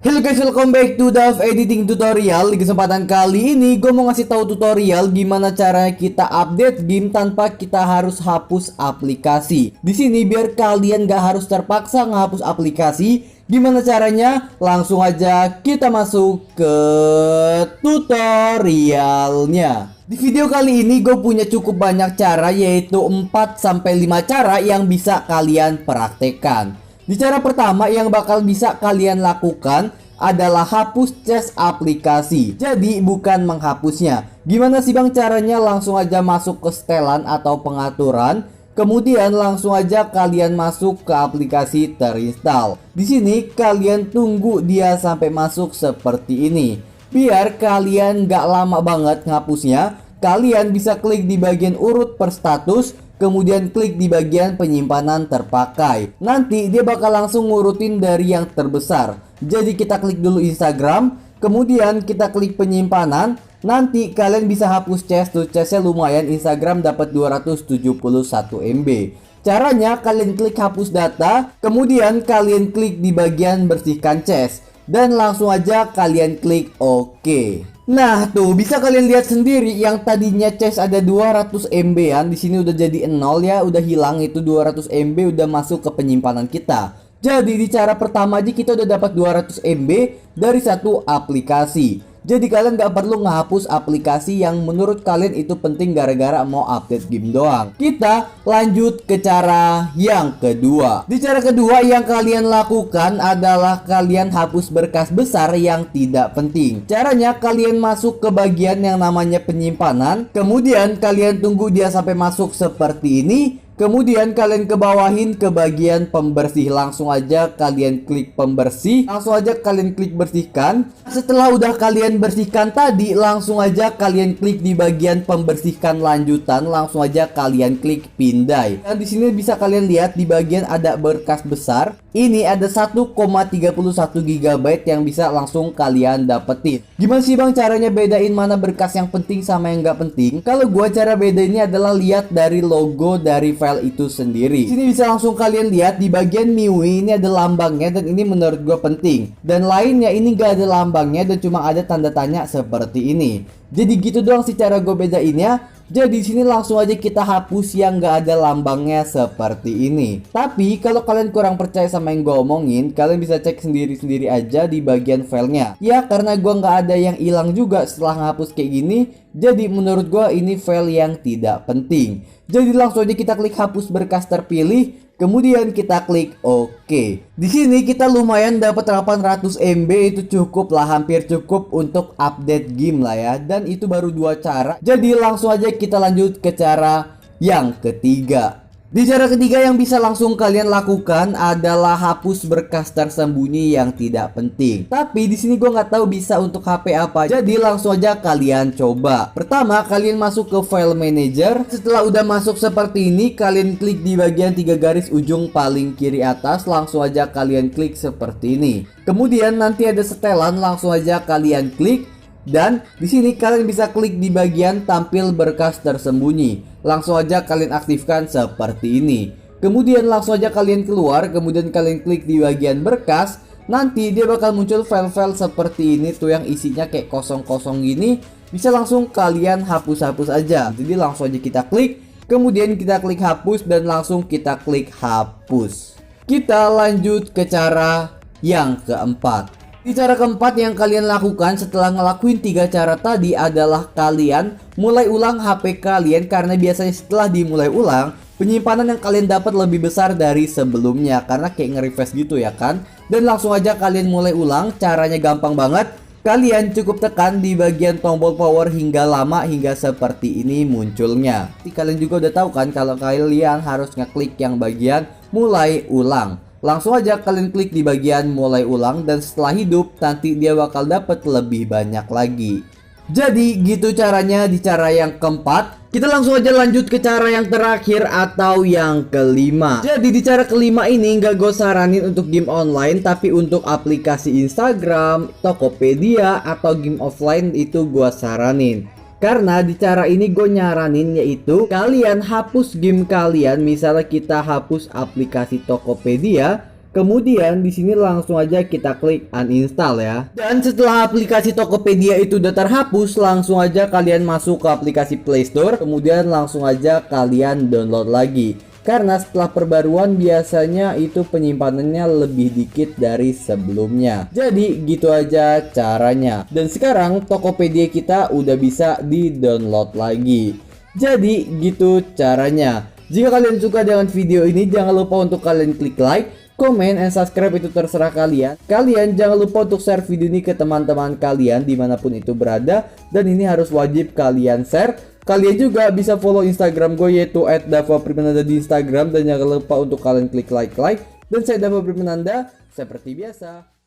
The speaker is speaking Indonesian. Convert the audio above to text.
Halo guys, welcome back to Dav Editing Tutorial. Di kesempatan kali ini gue mau ngasih tahu tutorial gimana caranya kita update game tanpa kita harus hapus aplikasi. Di sini biar kalian gak harus terpaksa ngehapus aplikasi. Gimana caranya? Langsung aja kita masuk ke tutorialnya. Di video kali ini gue punya cukup banyak cara, yaitu 4-5 cara yang bisa kalian praktekkan. Di cara pertama yang bakal bisa kalian lakukan adalah hapus cache aplikasi. Jadi bukan menghapusnya. Gimana sih bang caranya? Langsung aja masuk ke setelan atau pengaturan. Kemudian langsung aja kalian masuk ke aplikasi terinstall. Di sini kalian tunggu dia sampai masuk seperti ini. Biar kalian gak lama banget ngapusnya, kalian bisa klik di bagian urut per status, kemudian klik di bagian penyimpanan terpakai. Nanti dia bakal langsung ngurutin dari yang terbesar. Jadi kita klik dulu Instagram, kemudian kita klik penyimpanan. Nanti kalian bisa hapus cache tuh, cache-nya lumayan. Instagram dapat 271 MB. Caranya kalian klik hapus data, kemudian kalian klik di bagian bersihkan cache, dan langsung aja kalian klik OK. Nah tuh bisa kalian lihat sendiri, yang tadinya cache ada 200 MB-an di sini udah jadi 0 ya, udah hilang itu 200 MB, udah masuk ke penyimpanan kita. Jadi di cara pertama aja kita udah dapat 200 MB dari satu aplikasi. Jadi kalian gak perlu ngehapus aplikasi yang menurut kalian itu penting gara-gara mau update game doang. Kita lanjut ke cara yang kedua. Di cara kedua yang kalian lakukan adalah kalian hapus berkas besar yang tidak penting. Caranya kalian masuk ke bagian yang namanya penyimpanan, kemudian kalian tunggu dia sampai masuk seperti ini. Kemudian kalian kebawahin ke bagian pembersih. Langsung aja kalian klik pembersih. Langsung aja kalian klik bersihkan. Setelah udah kalian bersihkan tadi, langsung aja kalian klik di bagian pembersihkan lanjutan. Langsung aja kalian klik pindai. Dan di sini bisa kalian lihat di bagian ada berkas besar. Ini ada 1,31 GB yang bisa langsung kalian dapetin. Gimana sih bang caranya bedain mana berkas yang penting sama yang gak penting? Kalau gua cara bedainnya adalah lihat dari logo dari file itu sendiri. Sini bisa langsung kalian lihat di bagian MIUI ini ada lambangnya, dan ini menurut gua penting. Dan lainnya ini gak ada lambangnya dan cuma ada tanda tanya seperti ini. Jadi gitu doang sih cara gue bedainnya. Jadi sini langsung aja kita hapus yang gak ada lambangnya seperti ini. Tapi kalau kalian kurang percaya sama yang gue omongin, kalian bisa cek sendiri-sendiri aja di bagian filenya. Ya karena gue gak ada yang hilang juga setelah ngapus kayak gini. Jadi menurut gue ini file yang tidak penting. Jadi langsung aja kita klik hapus berkas terpilih. Kemudian kita klik OK. Di sini kita lumayan dapat 800 MB, itu cukup lah, hampir cukup untuk update game lah ya. Dan itu baru 2 cara. Jadi langsung aja kita lanjut ke cara yang ketiga. Di cara ketiga yang bisa langsung kalian lakukan adalah hapus berkas tersembunyi yang tidak penting. Tapi di sini gue nggak tahu bisa untuk HP apa. Jadi langsung aja kalian coba. Pertama kalian masuk ke file manager. Setelah udah masuk seperti ini, kalian klik di bagian 3 garis ujung paling kiri atas. Langsung aja kalian klik seperti ini. Kemudian nanti ada setelan, langsung aja kalian klik. Dan di sini kalian bisa klik di bagian tampil berkas tersembunyi. Langsung aja kalian aktifkan seperti ini. Kemudian langsung aja kalian keluar. Kemudian kalian klik di bagian berkas. Nanti dia bakal muncul file-file seperti ini tuh, yang isinya kayak kosong-kosong gini. Bisa langsung kalian hapus-hapus aja. Jadi langsung aja kita klik. Kemudian kita klik hapus dan langsung kita klik hapus. Kita lanjut ke cara yang keempat. Di cara keempat yang kalian lakukan setelah ngelakuin 3 cara tadi adalah kalian mulai ulang HP kalian, karena biasanya setelah dimulai ulang penyimpanan yang kalian dapat lebih besar dari sebelumnya karena kayak nge-refresh gitu ya kan. Dan langsung aja kalian mulai ulang. Caranya gampang banget. Kalian cukup tekan di bagian tombol power hingga lama hingga seperti ini munculnya. Jadi kalian juga udah tahu kan kalau kalian harus ngeklik yang bagian mulai ulang. Langsung aja kalian klik di bagian mulai ulang, dan setelah hidup nanti dia bakal dapat lebih banyak lagi. Jadi gitu caranya di cara yang keempat. Kita langsung aja lanjut ke cara yang terakhir atau yang kelima. Jadi di cara kelima ini nggak gue saranin untuk game online, tapi untuk aplikasi Instagram, Tokopedia, atau game offline itu gue saranin. Karena di cara ini gue nyaranin yaitu kalian hapus game kalian. Misalnya kita hapus aplikasi Tokopedia, Kemudian di sini langsung aja kita klik uninstall ya. Dan setelah aplikasi Tokopedia itu udah terhapus, langsung aja kalian masuk ke aplikasi Play Store, kemudian langsung aja kalian download lagi. Karena setelah perbaruan biasanya itu penyimpanannya lebih dikit dari sebelumnya. Jadi gitu aja caranya. Dan sekarang Tokopedia kita udah bisa di-download lagi. Jadi gitu caranya. Jika kalian suka dengan video ini, jangan lupa untuk kalian klik like, komen, and subscribe, itu terserah kalian. Kalian jangan lupa untuk share video ini ke teman-teman kalian dimanapun itu berada. Dan ini harus wajib kalian share. Kalian juga bisa follow Instagram gue yaitu @dava_primananda di Instagram. Dan jangan lupa untuk kalian klik like. Dan saya Dava Primananda, seperti biasa.